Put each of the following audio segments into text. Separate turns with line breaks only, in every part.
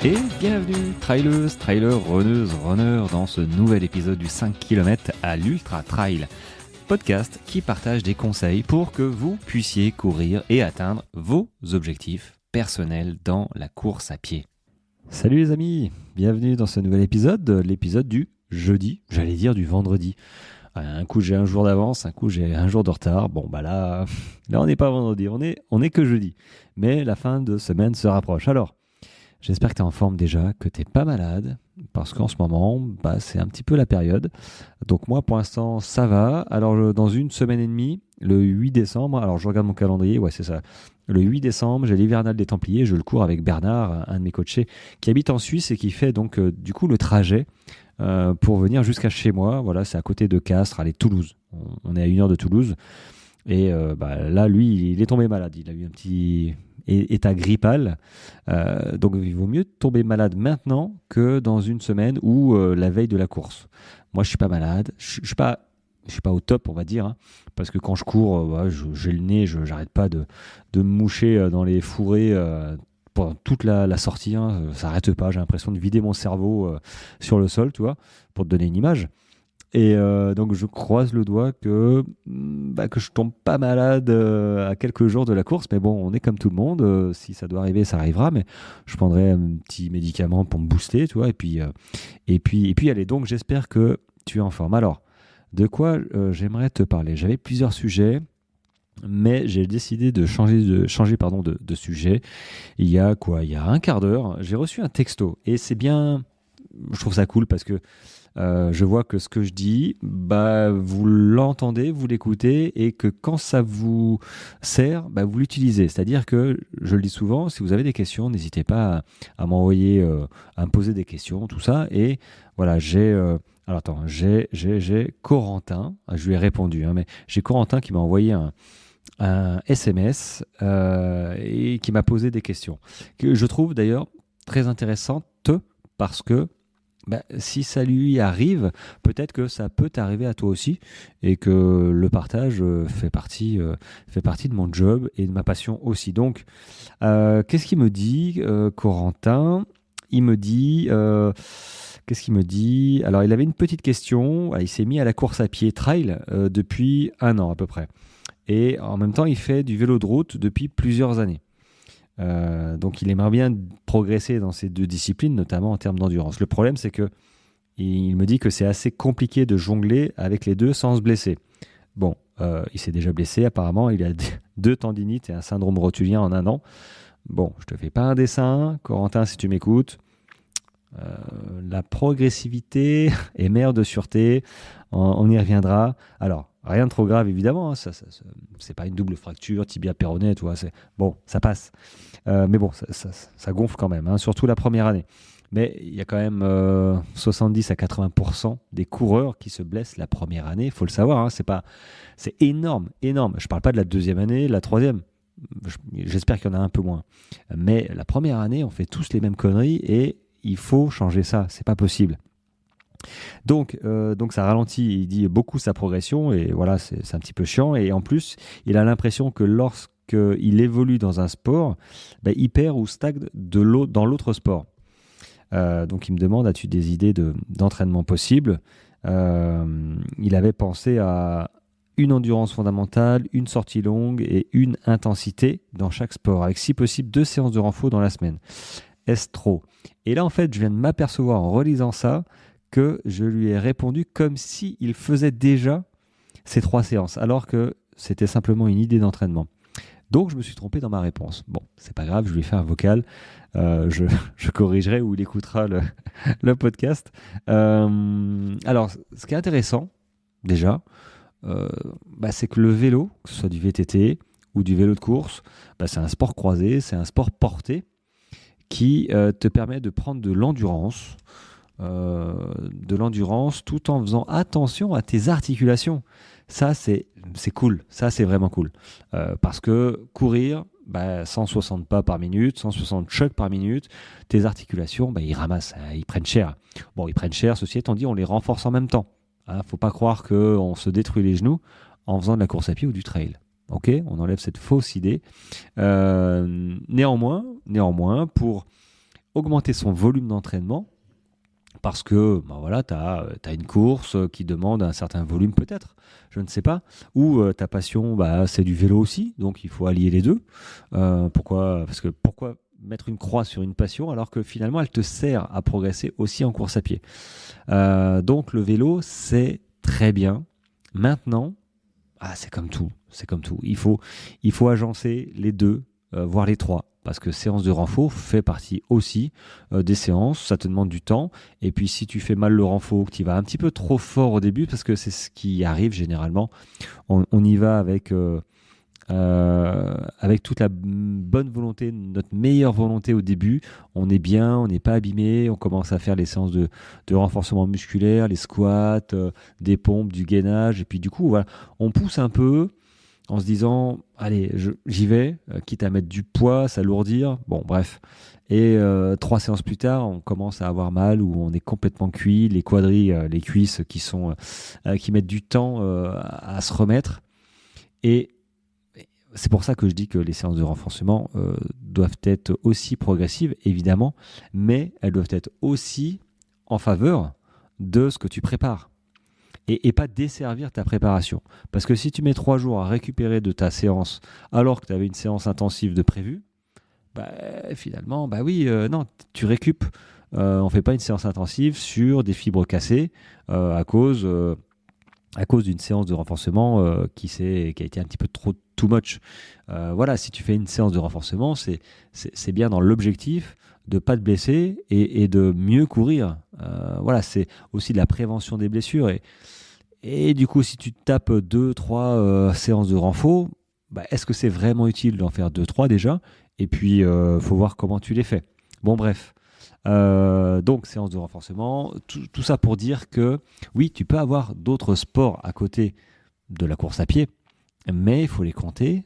Et bienvenue, traileuses, trailers, runneuses, runners, dans ce nouvel épisode du 5 km à l'Ultra Trail, podcast qui partage des conseils pour que vous puissiez courir et atteindre vos objectifs personnels dans la course à pied. Salut les amis, bienvenue dans ce nouvel épisode, l'épisode du jeudi, j'allais dire du vendredi. Un coup j'ai un jour d'avance, un coup j'ai un jour de retard. Bon bah là on n'est pas vendredi, on est que jeudi. Mais la fin de semaine se rapproche. Alors, j'espère que tu es en forme déjà, que tu n'es pas malade, parce qu'en ce moment, c'est un petit peu la période. Donc moi, pour l'instant, ça va. Alors, dans une semaine et demie, le 8 décembre, alors je regarde mon calendrier, ouais, c'est ça. Le 8 décembre, j'ai l'hivernal des Templiers, je le cours avec Bernard, un de mes coachés, qui habite en Suisse et qui fait donc du coup le trajet pour venir jusqu'à chez moi. Voilà, c'est à côté de Castres, allez, Toulouse. On est à 1 heure de Toulouse. Et là, lui, il est tombé malade. Il a eu un petit état grippal. Donc, il vaut mieux tomber malade maintenant que dans une semaine ou la veille de la course. Moi, je suis pas malade. Je suis pas au top, on va dire, hein, parce que quand je cours, j'ai le nez, j'arrête pas de me moucher dans les fourrés pendant toute la sortie. Hein, ça n'arrête pas. J'ai l'impression de vider mon cerveau sur le sol, tu vois, pour te donner une image. Et donc je croise le doigt que je tombe pas malade à quelques jours de la course, mais bon, on est comme tout le monde, si ça doit arriver, ça arrivera, mais je prendrai un petit médicament pour me booster, tu vois, et puis allez, donc j'espère que tu es en forme. Alors, de quoi j'aimerais te parler? J'avais plusieurs sujets, mais j'ai décidé de changer de sujet. Il y a un quart d'heure, j'ai reçu un texto, et c'est bien, je trouve ça cool parce que je vois que ce que je dis, vous l'entendez, vous l'écoutez, et que quand ça vous sert, vous l'utilisez. C'est-à-dire que, je le dis souvent, si vous avez des questions, n'hésitez pas à m'envoyer, à me poser des questions, tout ça. Et voilà, j'ai Corentin, je lui ai répondu, hein, mais j'ai Corentin qui m'a envoyé un SMS et qui m'a posé des questions, que je trouve d'ailleurs très intéressantes parce que si ça lui arrive, peut-être que ça peut t'arriver à toi aussi, et que le partage fait partie de mon job et de ma passion aussi. Donc, qu'est-ce qu'il me dit, Corentin? Il me dit, qu'est-ce qu'il me dit? Alors, il avait une petite question. Il s'est mis à la course à pied trail depuis 1 an à peu près. Et en même temps, il fait du vélo de route depuis plusieurs années. Donc il aimerait bien progresser dans ces deux disciplines, notamment en termes d'endurance. Le problème, c'est que il me dit que c'est assez compliqué de jongler avec les deux sans se blesser. Bon, il s'est déjà blessé apparemment, il a 2 tendinites et un syndrome rotulien en 1 an. Bon, je te fais pas un dessin, Corentin, si tu m'écoutes. La progressivité est mère de sûreté, on y reviendra. Alors, rien de trop grave évidemment, hein, ça, c'est pas une double fracture, tibia péroné, tu vois, bon, ça passe. Mais bon, ça gonfle quand même, hein, surtout la première année. Mais il y a quand même 70 à 80% des coureurs qui se blessent la première année, il faut le savoir, hein, c'est énorme, énorme. Je parle pas de la 2e année, la 3e. J'espère qu'il y en a un peu moins. Mais la première année, on fait tous les mêmes conneries et il faut changer ça, c'est pas possible. Donc ça ralentit, il dit beaucoup sa progression, et voilà, c'est un petit peu chiant. Et en plus, il a l'impression que lorsqu'il évolue dans un sport, il perd ou stagne dans l'autre sport. Donc il me demande, as-tu des idées d'entraînement possibles? Il avait pensé à une endurance fondamentale, une sortie longue et une intensité dans chaque sport, avec si possible 2 séances de renfort dans la semaine. Est-ce trop? Et là, en fait, je viens de m'apercevoir en relisant ça que je lui ai répondu comme s'il faisait déjà ces 3 séances, alors que c'était simplement une idée d'entraînement. Donc, je me suis trompé dans ma réponse. Bon, c'est pas grave, je lui ai fait un vocal. Je corrigerai ou il écoutera le podcast. Alors, ce qui est intéressant, déjà, c'est que le vélo, que ce soit du VTT ou du vélo de course, c'est un sport croisé, c'est un sport porté qui te permet de prendre de l'endurance tout en faisant attention à tes articulations. Ça, c'est cool. Ça, c'est vraiment cool. Parce que courir, 160 pas par minute, 160 chocs par minute, tes articulations, ils ramassent, ils prennent cher. Bon, ils prennent cher, ceci étant dit, on les renforce en même temps. Faut pas croire qu'on se détruit les genoux en faisant de la course à pied ou du trail. Ok, on enlève cette fausse idée. Néanmoins, pour augmenter son volume d'entraînement parce que voilà, tu as une course qui demande un certain volume peut-être, je ne sais pas, ou ta passion, c'est du vélo aussi, donc il faut allier les deux. Pourquoi mettre une croix sur une passion alors que finalement elle te sert à progresser aussi en course à pied. Donc le vélo, c'est très bien. Maintenant, c'est comme tout, c'est comme tout. Il faut agencer les deux, voire les trois. Parce que séance de renfort fait partie aussi des séances, ça te demande du temps. Et puis si tu fais mal le renfort, que tu y vas un petit peu trop fort au début, parce que c'est ce qui arrive généralement, on y va avec toute la bonne volonté, notre meilleure volonté au début. On est bien, on n'est pas abîmé, on commence à faire les séances de renforcement musculaire, les squats, des pompes, du gainage. Et puis du coup, voilà, on pousse un peu en se disant, allez, j'y vais, quitte à mettre du poids, s'alourdir, bon bref. Et 3 séances plus tard, on commence à avoir mal ou on est complètement cuit, les quadris, les cuisses qui mettent du temps à se remettre. Et c'est pour ça que je dis que les séances de renforcement doivent être aussi progressives, évidemment, mais elles doivent être aussi en faveur de ce que tu prépares. Et pas desservir ta préparation. Parce que si tu mets 3 jours à récupérer de ta séance alors que tu avais une séance intensive de prévu, finalement, non, tu récupes. On ne fait pas une séance intensive sur des fibres cassées à cause d'une séance de renforcement qui a été un petit peu trop too much. Voilà, si tu fais une séance de renforcement, c'est bien dans l'objectif de ne pas te blesser et de mieux courir. Voilà, c'est aussi de la prévention des blessures. Et du coup, si tu tapes 2-3 séances de renfort, est-ce que c'est vraiment utile d'en faire 2-3 déjà? Et puis, faut voir comment tu les fais. Bon, bref. Donc, séance de renforcement. Tout ça pour dire que, oui, tu peux avoir d'autres sports à côté de la course à pied, mais il faut les compter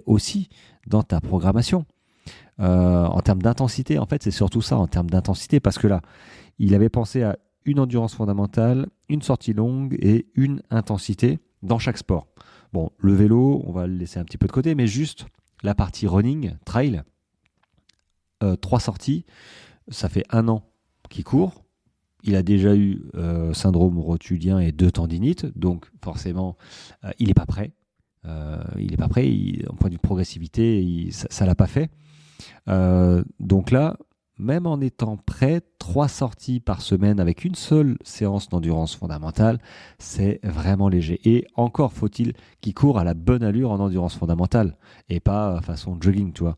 aussi dans ta programmation. En termes d'intensité, en fait, c'est surtout ça, en termes d'intensité, parce que là, il avait pensé à une endurance fondamentale, une sortie longue et une intensité dans chaque sport. Bon, le vélo, on va le laisser un petit peu de côté, mais juste la partie running, trail, 3 sorties, ça fait 1 an qu'il court. Il a déjà eu syndrome rotulien et 2 tendinites, donc forcément, il n'est pas prêt. En point de vue de progressivité, ça ne l'a pas fait. Donc là, même en étant prêt, 3 sorties par semaine avec une seule séance d'endurance fondamentale, c'est vraiment léger. Et encore faut-il qu'il court à la bonne allure en endurance fondamentale et pas façon jogging, tu vois.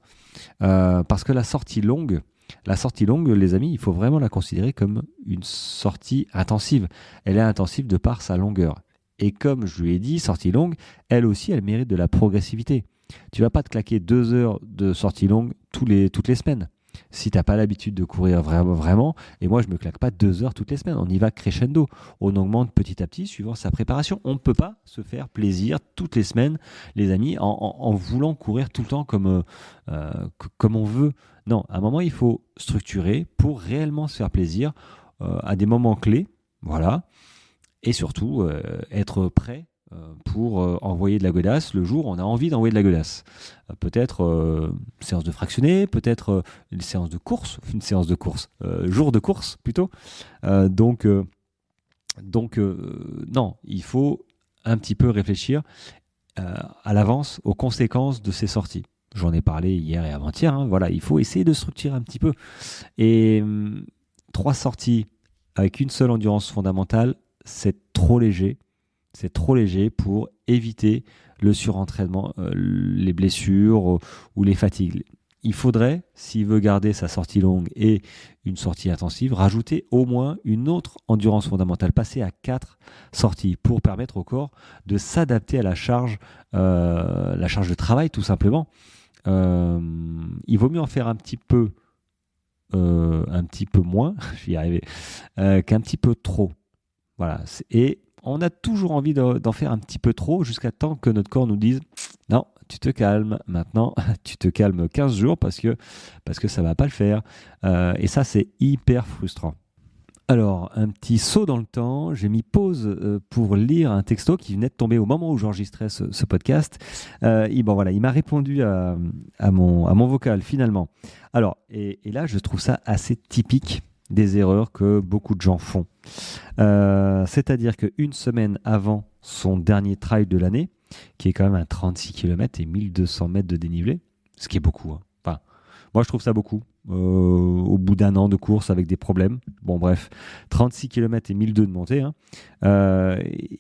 Parce que la sortie longue, les amis, il faut vraiment la considérer comme une sortie intensive. Elle est intensive de par sa longueur. Et comme je lui ai dit, sortie longue, elle aussi, elle mérite de la progressivité. Tu vas pas te claquer 2 heures de sortie longue toutes les semaines. Si tu n'as pas l'habitude de courir vraiment, et moi je me claque pas 2 heures toutes les semaines, on y va crescendo, on augmente petit à petit suivant sa préparation. On ne peut pas se faire plaisir toutes les semaines, les amis, en voulant courir tout le temps comme on veut. Non, à un moment il faut structurer pour réellement se faire plaisir à des moments clés, voilà, et surtout être prêt pour envoyer de la godasse le jour où on a envie d'envoyer de la godasse. Peut-être séance de fractionné, peut-être une séance de course, jour de course plutôt. Donc, non, il faut un petit peu réfléchir à l'avance aux conséquences de ces sorties. J'en ai parlé hier et avant-hier. Voilà, il faut essayer de structurer un petit peu. Et 3 sorties avec une seule endurance fondamentale, c'est trop léger. C'est trop léger pour éviter le surentraînement, les blessures ou les fatigues. Il faudrait, s'il veut garder sa sortie longue et une sortie intensive, rajouter au moins une autre endurance fondamentale, passer à 4 sorties pour permettre au corps de s'adapter à la charge de travail tout simplement. Il vaut mieux en faire un petit peu moins, je vais y arriver, qu'un petit peu trop. Voilà. Et on a toujours envie d'en faire un petit peu trop jusqu'à temps que notre corps nous dise non, tu te calmes maintenant, tu te calmes 15 jours parce que ça va pas le faire. Et ça, c'est hyper frustrant. Alors, un petit saut dans le temps, j'ai mis pause pour lire un texto qui venait de tomber au moment où j'enregistrais ce podcast. Bon, voilà, il m'a répondu à mon vocal finalement. Alors, et là, je trouve ça assez typique des erreurs que beaucoup de gens font. C'est-à-dire qu'une semaine avant son dernier trail de l'année, qui est quand même un 36 km et 1200 mètres de dénivelé, ce qui est beaucoup, hein. Enfin, moi, je trouve ça beaucoup. Au bout d'un an de course avec des problèmes. Bon, bref, 36 km et 1200 de montée, hein.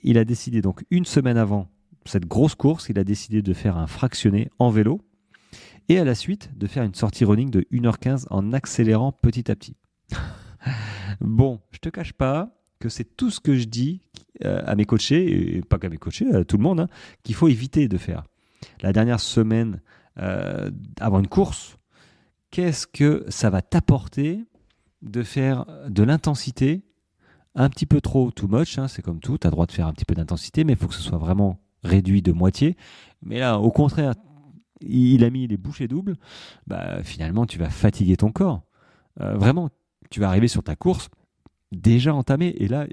Il a décidé, donc, une semaine avant cette grosse course, il a décidé de faire un fractionné en vélo et à la suite de faire une sortie running de 1h15 en accélérant petit à petit. Bon, je te cache pas que c'est tout ce que je dis à mes coachés, et pas qu'à mes coachés, à tout le monde, hein, qu'il faut éviter de faire. La dernière semaine avant une course, qu'est-ce que ça va t'apporter de faire de l'intensité un petit peu trop too much, hein, c'est comme tout, tu as le droit de faire un petit peu d'intensité, mais il faut que ce soit vraiment réduit de moitié. Mais là, au contraire, il a mis les bouchées doubles, bah, finalement, tu vas fatiguer ton corps. Vraiment, tu vas arriver sur ta course déjà entamé. Et là,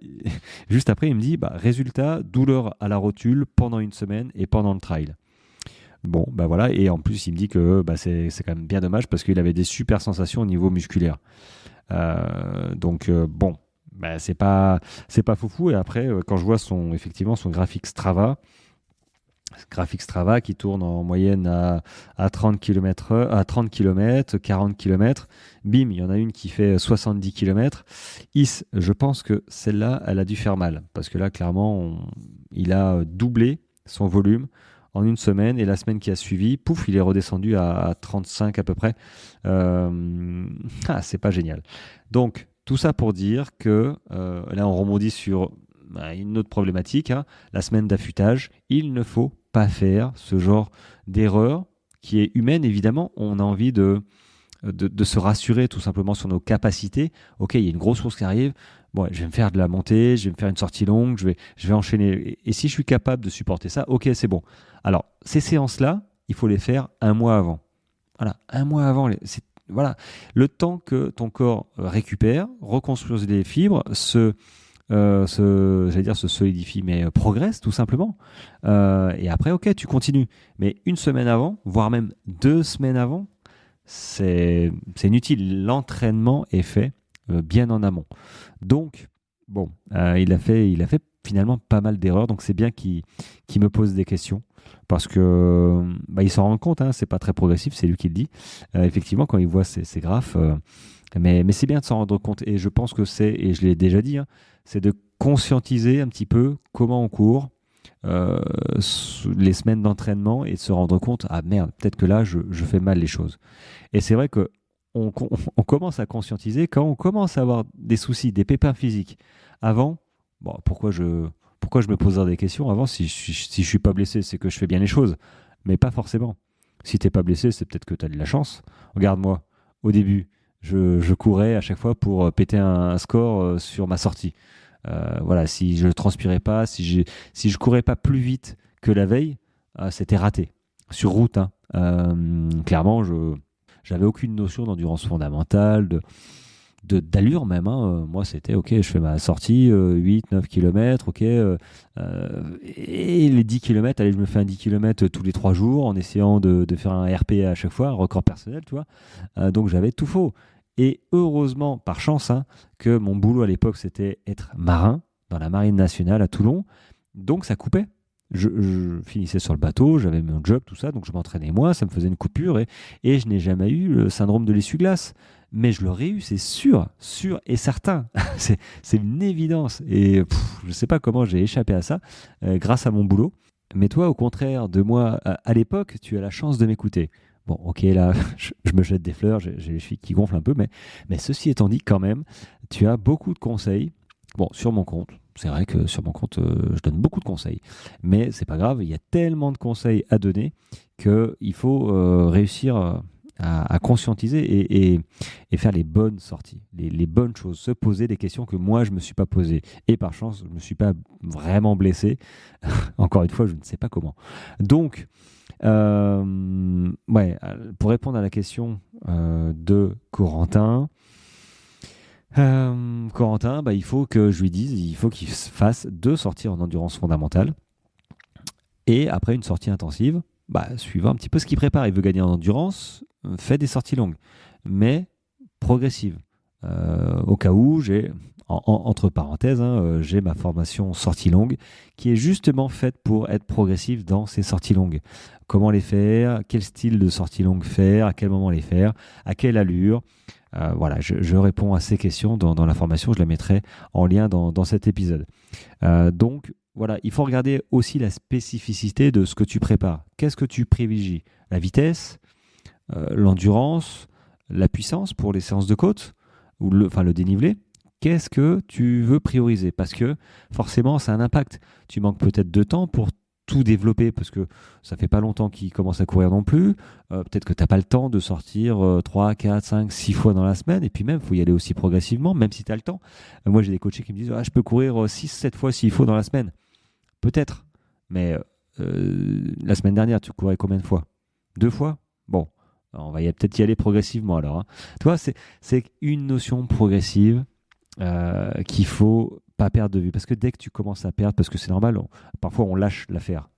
juste après, il me dit, bah, résultat, douleur à la rotule pendant une semaine et pendant le trail. Bon, bah voilà, et en plus, il me dit que bah, c'est quand même bien dommage parce qu'il avait des super sensations au niveau musculaire. Donc, bon, bah, c'est pas foufou. Et après, quand je vois effectivement son graphique Strava qui tourne en moyenne à 30 km, à 30 km, 40 km. Bim, il y en a une qui fait 70 km. Je pense que celle-là, elle a dû faire mal. Parce que là, clairement, il a doublé son volume en une semaine. Et la semaine qui a suivi, pouf, il est redescendu à 35 à peu près. C'est pas génial. Donc, tout ça pour dire que là, on rebondit sur une autre problématique, hein, la semaine d'affûtage. Il ne faut pas faire ce genre d'erreur qui est humaine, évidemment. On a envie de se rassurer tout simplement sur nos capacités. Ok, il y a une grosse course qui arrive. Bon, je vais me faire de la montée, je vais me faire une sortie longue, je vais enchaîner. Et si je suis capable de supporter ça, ok, c'est bon. Alors, ces séances-là, il faut les faire un mois avant. Voilà, un mois avant. Voilà, le temps que ton corps récupère, reconstruise les fibres, j'allais dire se solidifie, mais progresse tout simplement. Et après, ok, tu continues. Mais une semaine avant, voire même 2 semaines avant, c'est inutile. L'entraînement est fait bien en amont. Donc, bon, il a fait finalement pas mal d'erreurs. Donc, c'est bien qu'il me pose des questions. Parce que bah, il s'en rend compte, hein, c'est pas très progressif, c'est lui qui le dit. Effectivement, quand il voit ces graphes, mais c'est bien de s'en rendre compte. Et je pense que et je l'ai déjà dit, hein, c'est de conscientiser un petit peu comment on court, euh, les semaines d'entraînement et de se rendre compte, ah merde, peut-être que là, je fais mal les choses. Et c'est vrai que on commence à conscientiser quand on commence à avoir des soucis, des pépins physiques. Avant, bon, pourquoi je me poserais des questions avant si je suis pas blessé, c'est que je fais bien les choses. Mais pas forcément. Si t'es pas blessé, c'est peut-être que tu as de la chance. Regarde-moi, au début, je courais à chaque fois pour péter un score sur ma sortie. Voilà, si je transpirais pas, si je courais pas plus vite que la veille, c'était raté. Sur route, hein. Clairement, j'avais aucune notion d'endurance fondamentale, d'allure même, hein. Moi, c'était OK, je fais ma sortie, 8-9 km, OK. Et les 10 km, allez, je me fais un 10 km tous les 3 jours en essayant de faire un RP à chaque fois, un record personnel, tu vois. Donc, j'avais tout faux. Et heureusement, par chance, hein, que mon boulot à l'époque, c'était être marin dans la marine nationale à Toulon. Donc, ça coupait. Je finissais sur le bateau, j'avais mon job, tout ça, donc je m'entraînais moins, ça me faisait une coupure et je n'ai jamais eu le syndrome de l'essuie-glace. Mais je l'aurais eu, c'est sûr, sûr et certain. C'est une évidence. Et je ne sais pas comment j'ai échappé à ça grâce à mon boulot. Mais toi, au contraire de moi, à l'époque, tu as la chance de m'écouter. Bon, ok, là, je me jette des fleurs, j'ai les chevilles qui gonflent un peu, mais ceci étant dit, quand même, tu as beaucoup de conseils. Bon, sur mon compte, c'est vrai que sur mon compte, je donne beaucoup de conseils. Mais c'est pas grave, il y a tellement de conseils à donner qu'il faut réussir à conscientiser et faire les bonnes sorties, les bonnes choses, se poser des questions que moi, je ne me suis pas posées. Et par chance, je ne me suis pas vraiment blessé. Encore une fois, je ne sais pas comment. Donc, ouais, pour répondre à la question de Corentin, comme Corentin, il faut que je lui dise, il faut qu'il fasse 2 sorties en endurance fondamentale. Et après une sortie intensive, suivant un petit peu ce qu'il prépare. Il veut gagner en endurance, fait des sorties longues, mais progressives. Au cas où, entre parenthèses, j'ai ma formation sortie longue qui est justement faite pour être progressive dans ces sorties longues. Comment les faire, quel style de sortie longue faire, à quel moment les faire, à quelle allure. Voilà, je réponds à ces questions dans la formation, je la mettrai en lien dans cet épisode. Donc, voilà, il faut regarder aussi la spécificité de ce que tu prépares. Qu'est-ce que tu privilégies? La vitesse, l'endurance, la puissance pour les séances de côte, ou le dénivelé. Qu'est-ce que tu veux prioriser? Parce que forcément, ça a un impact. Tu manques peut-être de temps pour tout développer parce que ça fait pas longtemps qu'il commence à courir non plus. Peut-être que tu n'as pas le temps de sortir 3, 4, 5, 6 fois dans la semaine. Et puis même, il faut y aller aussi progressivement, même si tu as le temps. Moi, j'ai des coachés qui me disent je peux courir 6, 7 fois s'il faut dans la semaine. Peut-être. Mais la semaine dernière, tu courais combien de fois? 2 fois? Bon, on va peut-être y aller progressivement alors. Tu vois, c'est une notion progressive qu'il faut pas perdre de vue. Parce que dès que tu commences à perdre, parce que c'est normal, parfois on lâche l'affaire.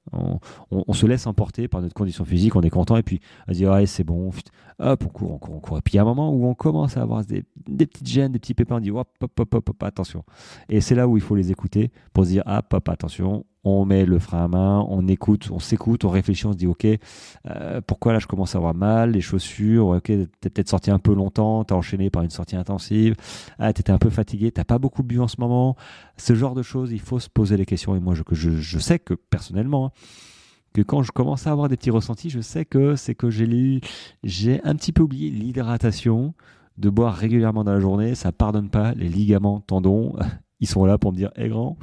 On se laisse emporter par notre condition physique, on est content et puis on se dit ouais c'est bon, hop, on court. Et puis il y a un moment où on commence à avoir des petites gênes, des petits pépins, on dit hop, attention. Et c'est là où il faut les écouter pour se dire hop, attention, on met le frein à main, on s'écoute, on réfléchit, on se dit ok, pourquoi là je commence à avoir mal, les chaussures, ok, t'es peut-être sorti un peu longtemps, t'as enchaîné par une sortie intensive, t'étais un peu fatigué, t'as pas beaucoup bu en ce moment, ce genre de choses, il faut se poser les questions. Et moi je sais que personnellement, que quand je commence à avoir des petits ressentis, je sais que c'est que j'ai un petit peu oublié l'hydratation, de boire régulièrement dans la journée, ça pardonne pas les ligaments, tendons. Ils sont là pour me dire, grand.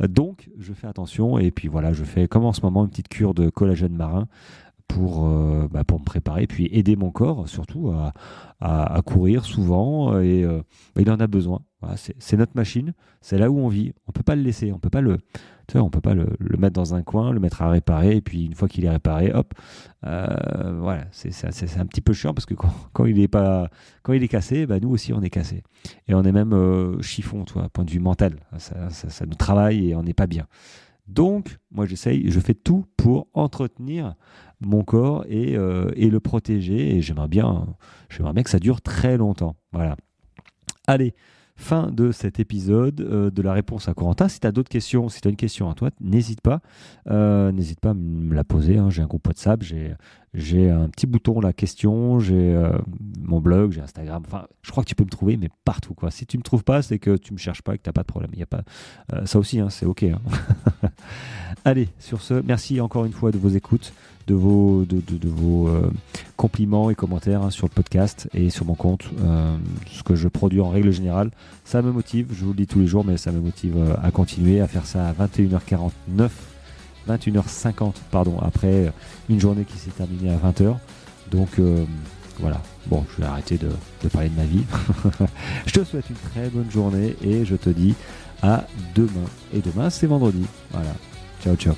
Donc, je fais attention. Et puis voilà, je fais comme en ce moment une petite cure de collagène marin pour me préparer. Puis aider mon corps, surtout, à courir souvent. Et il en a besoin. Voilà, c'est notre machine. C'est là où on vit. On ne peut pas le laisser. On peut pas le mettre dans un coin, le mettre à réparer. Et puis, une fois qu'il est réparé, hop. Voilà, c'est un petit peu chiant parce que quand il est cassé, nous aussi on est cassé. Et on est même chiffon, point de vue mental. Ça nous travaille et on n'est pas bien. Donc, moi je fais tout pour entretenir mon corps et le protéger. Et j'aimerais bien que ça dure très longtemps. Voilà. Allez. Fin de cet épisode de la réponse à Corentin. Si tu as d'autres questions, si tu as une question à toi, n'hésite pas à me la poser. J'ai un groupe WhatsApp, j'ai un petit bouton, la question, j'ai mon blog, j'ai Instagram. Enfin, je crois que tu peux me trouver, mais partout, quoi. Si tu me trouves pas, c'est que tu me cherches pas et que tu n'as pas de problème. Il y a pas ça aussi, c'est OK. Allez, sur ce, merci encore une fois de vos écoutes, de vos compliments et commentaires sur le podcast et sur mon compte. Ce que je produis en règle générale, ça me motive, je vous le dis tous les jours, mais ça me motive à continuer, à faire ça à 21h50, après une journée qui s'est terminée à 20h. Donc voilà, bon, je vais arrêter de parler de ma vie. Je te souhaite une très bonne journée et je te dis à demain. Et demain, c'est vendredi. Voilà, ciao.